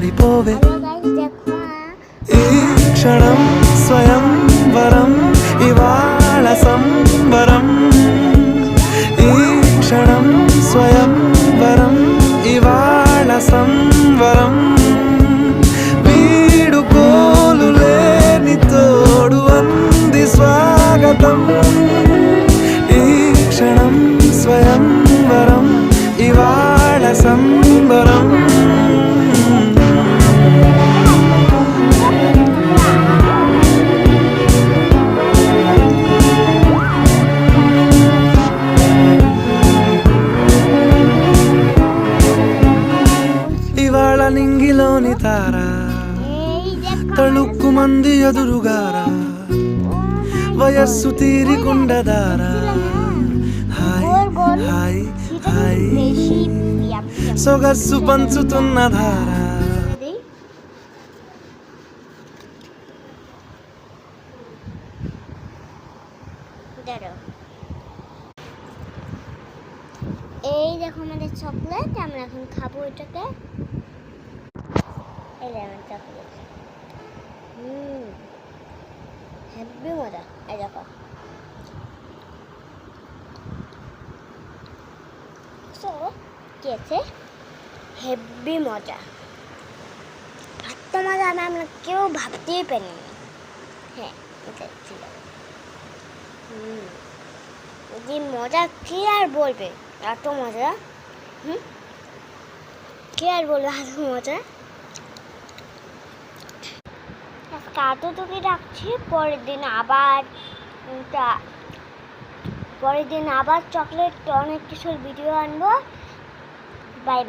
పడిపోవే ఈ క్షణం స్వయం వరం ఇవాళ సంబరం ఈ క్షణం స్వయం వరం ఇవాళ సంవరం వీడుకోలు లేని తోడు అంది స్వాగతం ఈ క్షణం స్వయం వరం ఇవాళ సంబరం ఇవాళ నింగిలోని తార తళుక్కు మంది ఎదురుగారా వయస్సు తీరికుండదారా హాయ్ హాయ్ హాయ్ సొగస్సు పంచుతున్న ధార এই দেখো আমাদের চকলেট আমরা এখন খাবো এটাকে এই লেমন চকলেট হেভি মজা এই দেখো কি আছে হেভি মজা এত মজা আমরা কেউ ভাবতেই পারিনি হ্যাঁ এটা ছিল যে মজা কি আর বলবে এত মজা কে আর বলবে এত মজা আজকে এতটুকুই রাখছি পরের দিন আবার চকলেট অনেক কিছুর ভিডিও আনবো বাই বাই।